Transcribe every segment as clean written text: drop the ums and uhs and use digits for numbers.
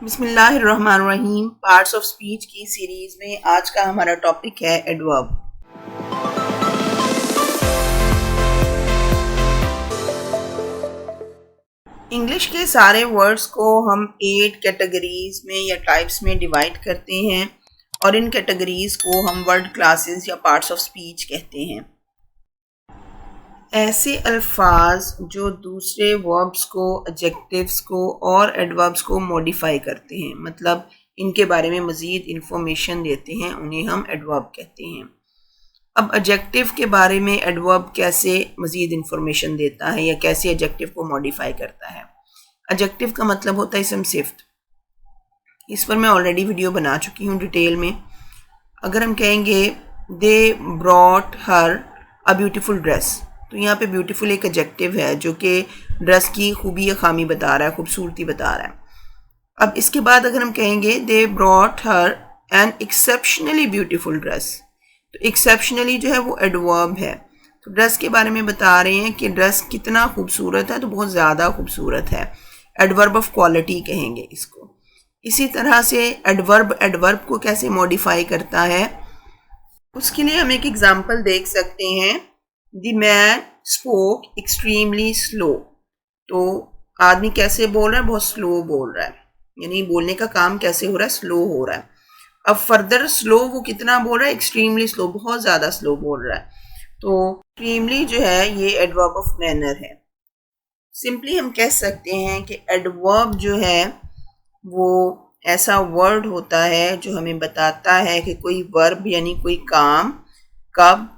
बिस्मिल्लाहिर्रहमानिर्रहीम। Parts of speech की series में आज का हमारा टॉपिक है एडवर्ब। इंग्लिश के सारे वर्ड्स को हम 8 कैटेगरीज में या टाइप्स में डिवाइड करते हैं और इन कैटेगरीज को हम वर्ड क्लासेस या पार्ट्स ऑफ स्पीच कहते हैं। ऐसे अल्फाज जो दूसरे वर्ब्स को, एडजेक्टिव्स को और एडवर्ब्स को मॉडिफाई करते हैं, मतलब इनके बारे में मज़ीद इंफॉर्मेशन देते हैं, उन्हें हम एडवर्ब कहते हैं। अब एडजेक्टिव के बारे में एडवर्ब कैसे मज़ीद इंफॉर्मेशन देता है या कैसे एडजेक्टिव को मॉडिफाई करता है। एडजेक्टिव का मतलब होता है इसम सिफ्त। इस पर मैं ऑलरेडी वीडियो बना चुकी हूँ डिटेल में। अगर हम कहेंगे they brought her a beautiful dress, तो यहाँ पे ब्यूटीफुल एक एडजेक्टिव है जो कि ड्रेस की खूबी या खामी बता रहा है, खूबसूरती बता रहा है। अब इसके बाद अगर हम कहेंगे they brought her an exceptionally beautiful dress, तो एक्सेप्शनली जो है वो एडवर्ब है। तो ड्रेस के बारे में बता रहे हैं कि ड्रेस कितना खूबसूरत है, तो बहुत ज़्यादा खूबसूरत है। एडवर्ब ऑफ क्वालिटी कहेंगे इसको। इसी तरह से एडवर्ब एडवर्ब को कैसे मॉडिफाई करता है, उसके लिए हम एक एग्जांपल देख सकते हैं। The man spoke extremely slow, तो आदमी कैसे बोल रहा है, बहुत स्लो बोल रहा है, यानी बोलने का काम कैसे हो रहा है, स्लो हो रहा है। अब फर्दर स्लो वो कितना बोल रहा है, एक्सट्रीमली स्लो, बहुत ज़्यादा स्लो बोल रहा है। तो एक्सट्रीमली जो है ये एडवर्ब ऑफ मैनर है। सिंपली हम कह सकते हैं कि एडवर्ब जो है वो ऐसा वर्ड होता है जो हमें बताता है कि कोई वर्ब यानी कोई काम कब,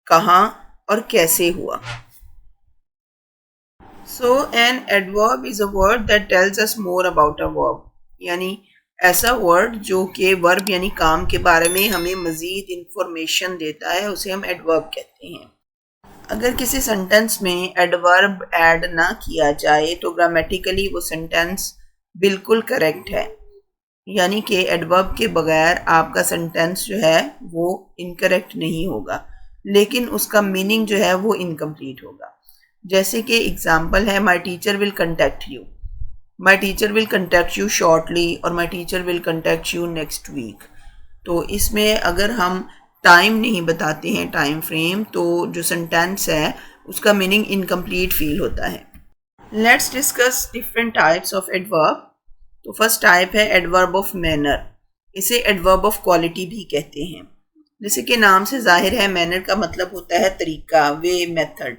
कहाँ और कैसे हुआ। So an adverb is a word that tells us more about a verb, यानी ऐसा वर्ड जो कि वर्ब यानी काम के बारे में हमें मज़ीद इंफॉर्मेशन देता है, उसे हम एडवर्ब कहते हैं। अगर किसी सेंटेंस में एडवर्ब ऐड ना किया जाए तो ग्रामेटिकली वो सेंटेंस बिल्कुल करेक्ट है, यानी कि एडवर्ब के बगैर आपका सेंटेंस जो है वो इनकरेक्ट नहीं होगा, लेकिन उसका मीनिंग जो है वो इनकम्प्लीट होगा। जैसे कि एग्जाम्पल है my teacher will contact you, my teacher will contact you shortly और my teacher will contact you next week. तो इसमें अगर हम टाइम नहीं बताते हैं, टाइम फ्रेम, तो जो सेंटेंस है उसका मीनिंग इनकम्प्लीट फील होता है। Let's discuss different types of adverb. तो फर्स्ट टाइप है एडवर्ब ऑफ मैनर। इसे एडवर्ब ऑफ क्वालिटी भी कहते हैं। जैसे कि नाम से जाहिर है, मैनर का मतलब होता है तरीका, वे, मेथड।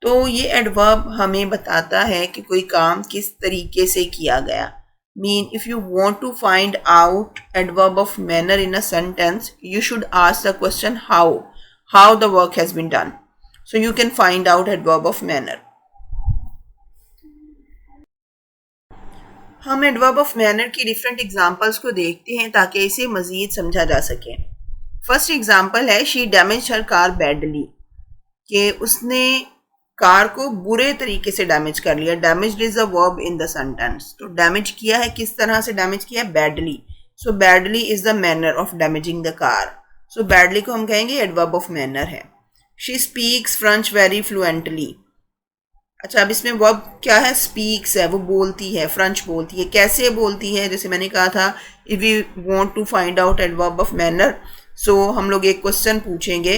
तो ये एडवर्ब हमें बताता है कि कोई काम किस तरीके से किया गया। Mean if you want to find out adverb of manner in a sentence, you should ask the question how the work has been done, so you can find out adverb of manner. हम adverb of manner की different examples को देखते हैं ताकि इसे मजीद समझा जा सके। फर्स्ट एग्जांपल है she damage her car badly, कि उसने कार को बुरे तरीके से डैमेज कर लिया। Damage is a verb in the sentence. तो डैमेज किया है, किस तरह से डैमेज किया है, badly. So badly is the manner of damaging the car. So badly को हम कहेंगे एडवर्ब ऑफ मैनर है। She speaks French very fluently. अच्छा, अब इसमें वर्ब क्या है, स्पीक्स है, वो बोलती है, फ्रेंच बोलती है। कैसे बोलती है, जैसे मैंने कहा था if you want to find out adverb of manner, so हम लोग एक क्वेश्चन पूछेंगे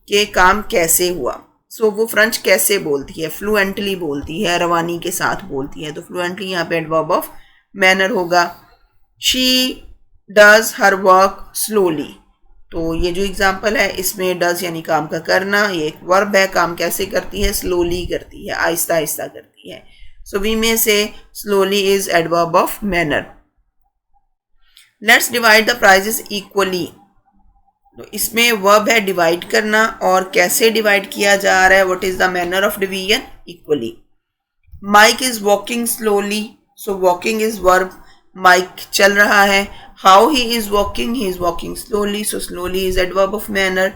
कि काम कैसे हुआ। सो वो फ्रेंच कैसे बोलती है, फ्लुएंटली बोलती है, रवानी के साथ बोलती है। तो फ्लुएंटली यहाँ पे एडवर्ब ऑफ मैनर होगा। She does her work slowly, तो ये जो एग्जाम्पल है इसमें डज यानी काम का करना, ये एक वर्ब है। काम कैसे करती है, स्लोली करती है, आहिस्ता आहिस्ता करती है। सो वी में से slowly is adverb of manner. Let's divide the prizes equally, तो इसमें वर्ब है डिवाइड करना, और कैसे डिवाइड किया जा रहा है, what is the manner of division, equally. Mike is walking slowly, so walking is verb, Mike चल रहा है। How he is walking slowly, so slowly is adverb of manner.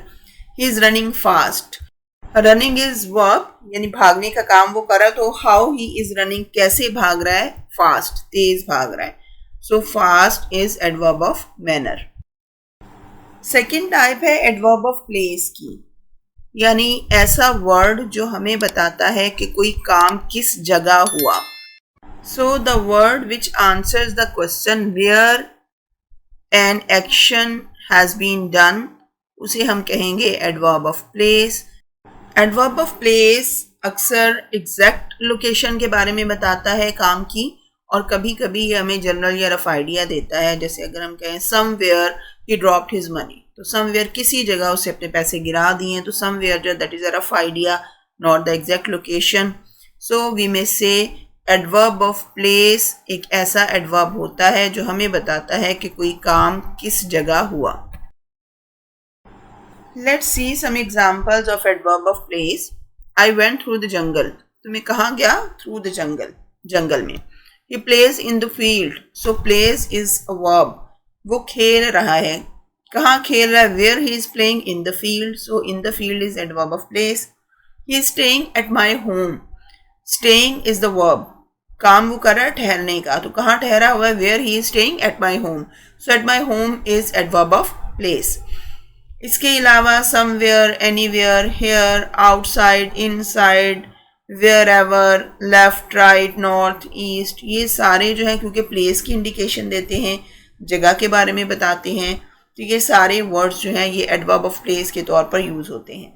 He is running fast, running is verb, यानी भागने का काम वो कर रहा है। तो हाउ ही इज रनिंग, कैसे भाग रहा है, फास्ट, तेज भाग रहा है। So fast is adverb of manner. Second type है एडवर्ब ऑफ प्लेस की, यानी ऐसा वर्ड जो हमें बताता है कि कोई काम किस जगह हुआ। So the word which answers the question where an action has been done उसे हम कहेंगे adverb of place. Adverb of place अक्सर एग्जैक्ट लोकेशन के बारे में बताता है काम की, और कभी कभी ये हमें जनरल या रफ आइडिया देता है. जैसे अगर हम कहें समवेयर ही ड्रॉप्ड हिज मनी, तो समवेयर किसी जगह उसे अपने पैसे गिरा दिए, तो समवेयर जो that is a rough idea, not the exact location. So we may say adverb of place एक ऐसा एडवर्ब होता है जो हमें बताता है कि कोई काम किस जगह हुआ. Let's see some examples of adverb of place. I went through the jungle. तो मैं कहाँ गया? Through the jungle. जंगल में. He plays in the field. So plays is a verb. वो खेल रहा है. कहाँ खेल रहा है? Where he is playing? In the field. So in the field is adverb of place. He is staying at my home. Staying is the verb. काम वो कर रहा है ठहरने का. तो कहाँ ठहरा हुआ है? Where he is staying? At my home. So at my home is adverb of place. इसके अलावा somewhere, anywhere, here, outside, inside, wherever, left, right, north, east, ये सारे जो है क्योंकि प्लेस की इंडिकेशन देते हैं, जगह के बारे में बताते हैं, तो ये सारे वर्ड्स जो हैं ये एडवर्ब ऑफ प्लेस के तौर पर यूज होते हैं.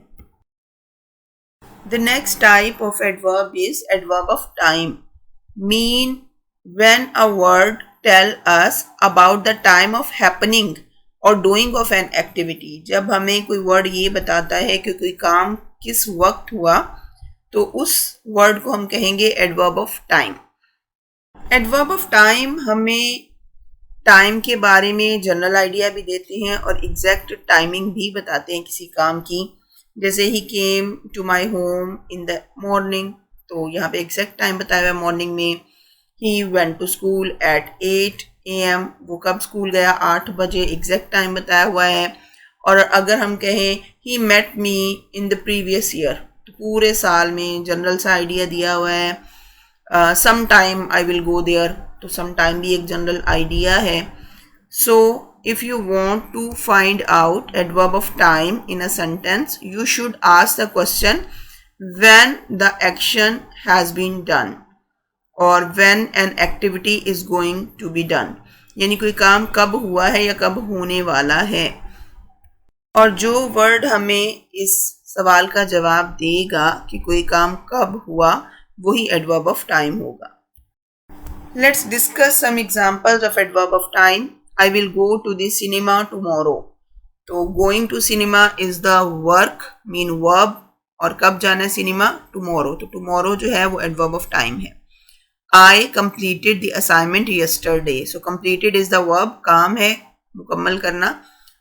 The next type of adverb is adverb of time. Mean when a word tell us about the time of happening और डूइंग ऑफ एन एक्टिविटी. जब हमें कोई वर्ड ये बताता है कि कोई काम किस वक्त हुआ, तो उस वर्ड को हम कहेंगे adverb of time. Adverb of time हमें टाइम के बारे में जनरल आइडिया भी देते हैं और एग्जैक्ट टाइमिंग भी बताते हैं किसी काम की. जैसे he came to my home in the morning, तो यहाँ पे एग्जैक्ट टाइम बताया हुआ है मॉर्निंग में. He went to school at 8 AM, वो कब स्कूल गया? 8 बजे, एग्जैक्ट टाइम बताया हुआ है. और अगर हम कहें he met me in the previous year, तो पूरे साल में जनरल सा आइडिया दिया हुआ है. Some time I will go there, तो सम टाइम भी एक जनरल आइडिया है. So if you want to find out adverb of time in a sentence, you should ask the question when the action has been done और when an activity is going to be done. यानी कोई काम कब हुआ है या कब होने वाला है. और जो वर्ड हमें इस सवाल का जवाब देगा कि कोई काम कब हुआ, वही एडवर्ब ऑफ टाइम होगा. Let's discuss some examples of adverb of time. I will go to the cinema tomorrow. तो going to cinema is the work, mean verb, और कब जाना है सिनेमा? tomorrow. तो tomorrow जो है वो adverb of time है. I completed the assignment yesterday. So completed is the verb, काम है मुकम्मल करना,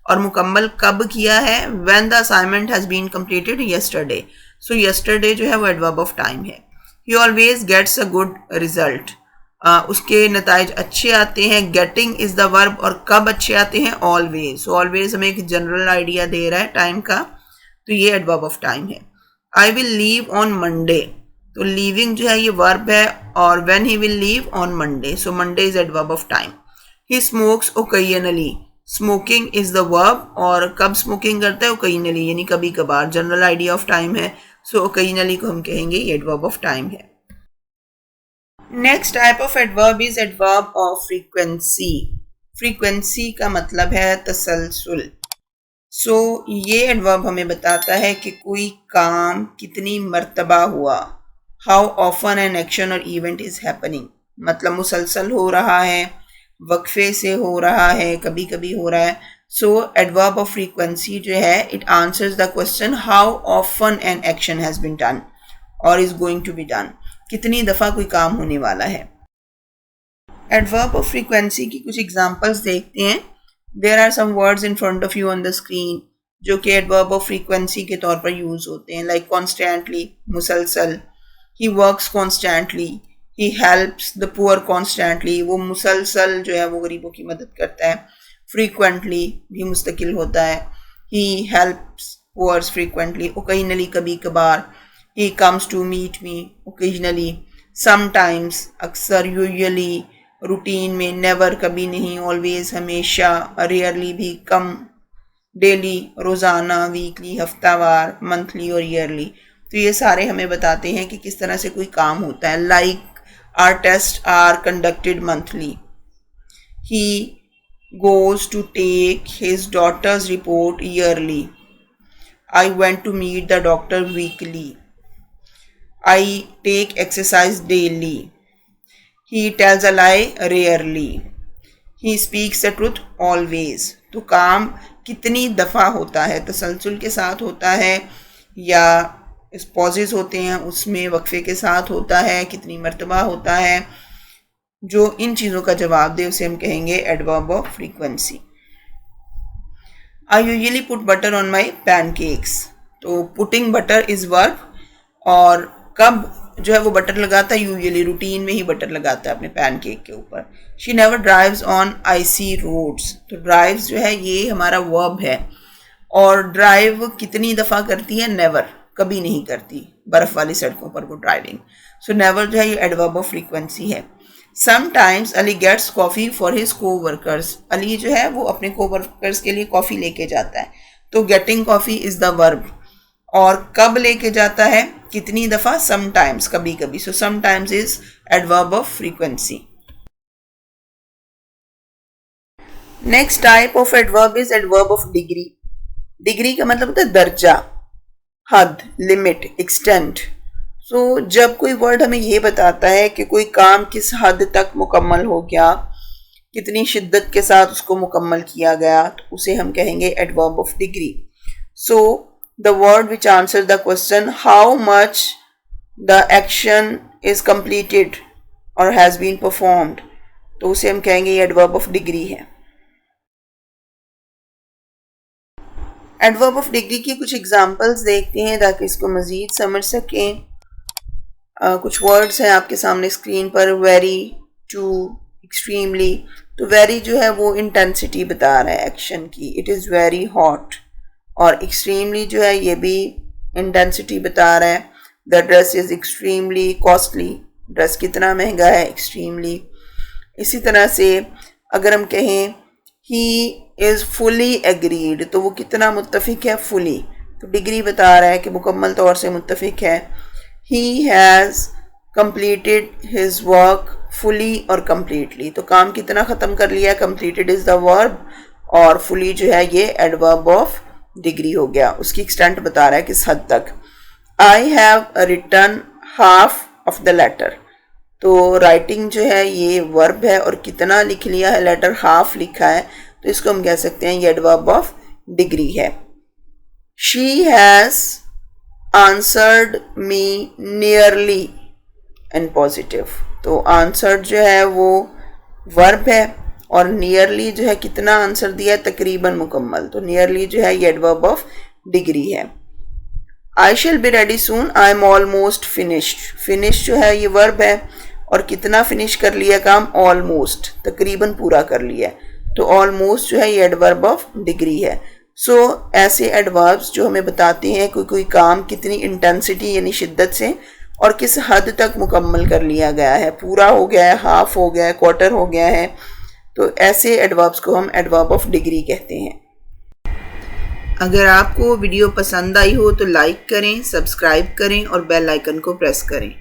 और मुकम्मल कब किया है? When the assignment has been completed yesterday. So yesterday जो है वो adverb of time है. He always gets a good result. उसके नताइज अच्छे आते हैं. Getting is the verb, और कब अच्छे आते हैं? Always. So always हमें एक जनरल आइडिया दे रहा है टाइम का, तो ये adverb of time है. I will leave on Monday. तो लीविंग जो है ये वर्ब है, और when he will leave on Monday. So Monday is adverb of time. He smokes occasionally. Smoking is the verb, और कब स्मोकिंग करता है? ओकेजनली, यानी कभी कभार. जनरल आइडिया ऑफ टाइम है, सो ओकेजनली को हम कहेंगे ये एडवर्ब ऑफ टाइम है. Next type of adverb is adverb of frequency. Frequency का मतलब है तसलसल. सो ये एडवर्ब हमें बताता है कि कोई काम कितनी मर्तबा हुआ. हाउ ऑफन एन एक्शन और इवेंट इज हैपनिंग, मतलब मुसलसल हो रहा है, वक्फे से हो रहा है, कभी कभी हो रहा है. सो एडवर्ब ऑफ फ्रीक्वेंसी जो है it answers the question how often an action has been done और is going to be done. कितनी दफ़ा कोई काम होने वाला है. एडवर्ब ऑफ फ्रीक्वेंसी की कुछ एग्जांपल्स देखते हैं. There are some words in front of you on the screen जो कि एडवर्ब ऑफ फ्रीक्वेंसी के तौर पर यूज होते हैं, लाइक कॉन्स्टेंटली, मुसलसल. He works constantly. He helps the poor constantly. वो मुसलसल जो है वो गरीबों की मदद करता है. Frequently भी मुस्तकिल होता है. He helps poor frequently. Occasionally कभी कभार. He comes to meet me occasionally. Sometimes अक्सर, usually, routine में, never कभी नहीं, always हमेशा, rarely भी कम, daily रोज़ाना, weekly हफ्तावार, monthly और yearly. तो ये सारे हमें बताते हैं कि किस तरह से कोई काम होता है. Like Our tests are conducted monthly. He goes to take his daughter's report yearly. I went to meet the doctor weekly. I take exercise daily. He tells a lie rarely. He speaks the truth always. तो काम कितनी दफ़ा होता है, तसलसल के साथ होता है या इस पॉजेज होते हैं उसमें वक्फे के साथ होता है, कितनी मर्तबा होता है, जो इन चीज़ों का जवाब दे उसे हम कहेंगे adverb of frequency. I usually put butter on my pancakes. तो पुटिंग बटर इज़ वर्ब, और कब जो है वो बटर लगाता है, यूजुअली रूटीन में ही बटर लगाता है अपने पैनकेक के ऊपर. She never drives on icy roads. तो ड्राइव्स जो है ये हमारा वर्ब है, और ड्राइव कितनी दफ़ा करती है, नेवर, कभी नहीं करती बर्फ़ वाली सड़कों पर वो ड्राइविंग. सो नेवर जो है ये एडवर्ब ऑफ फ्रीक्वेंसी है. Sometimes Ali gets coffee for his coworkers. Ali जो है वो अपने कोवर्कर्स के लिए कॉफ़ी लेके जाता है. तो getting coffee is the verb, और कब लेके जाता है, कितनी दफ़ा, समटाइम्स, कभी कभी. So sometimes is adverb of frequency. Next type of adverb is adverb of degree. Degree का मतलब होता है दर्जा, हद, लिमिट, एक्सटेंट. सो जब कोई वर्ड हमें ये बताता है कि कोई काम किस हद तक मुकम्मल हो गया, कितनी शिद्दत के साथ उसको मुकम्मल किया गया, तो उसे हम कहेंगे adverb of degree. So the word which answers the question how much the action is completed or has been performed, तो उसे हम कहेंगे ये adverb of degree है. adverb of degree की कुछ examples देखते हैं ताकि इसको मज़ीद समझ सकें. कुछ words हैं आपके सामने स्क्रीन पर. very, to, extremely. तो very जो है वो intensity बता रहा है एक्शन की, it is very hot. और एक्सट्रीमली जो है ये भी इंटेंसिटी बता रहा है. The dress is extremely costly. Dress कितना महंगा है, एक्सट्रीमली. इसी तरह से अगर हम कहें ही इज़ फुली एग्रीड, तो वो कितना मुत्तफिक है, फुली. तो डिग्री बता रहा है कि मुकम्मल तौर से मुत्तफिक है. He has completed his work fully और कम्प्लीटली. तो काम कितना ख़त्म कर लिया, कंप्लीटेड इज़ द वर्ब, और फुली जो है ये एडवर्ब ऑफ डिग्री हो गया. उसकी एक्सटेंट बता रहा है किस हद तक. I have written half of the letter. तो राइटिंग जो है ये वर्ब है, और कितना लिख लिया है, लेटर हाफ लिखा है, तो इसको हम कह सकते हैं ये एडवर्ब ऑफ डिग्री है. She has answered me nearly and positive. तो आंसर्ड जो है वो वर्ब है, और नियरली जो है कितना आंसर दिया है, तकरीबन मुकम्मल. तो नियरली जो है ये एडवर्ब ऑफ डिग्री है. I shall be ready soon, I am almost finished. Finish जो है ये वर्ब है, और कितना फिनिश कर लिया काम, ऑलमोस्ट, तकरीबन पूरा कर लिया. तो ऑलमोस्ट जो है ये एडवर्ब ऑफ डिग्री है. सो ऐसे एडवर्ब्स जो हमें बताते हैं कोई काम कितनी इंटेंसिटी यानी शिद्दत से और किस हद तक मुकम्मल कर लिया गया है, पूरा हो गया है, हाफ हो गया है, क्वार्टर हो गया है. तो ऐसे एडवर्ब्स को हम एडवर्ब ऑफ डिग्री कहते हैं. अगर आपको वीडियो पसंद आई हो तो लाइक करें, सब्सक्राइब करें और बेल आइकन को प्रेस करें.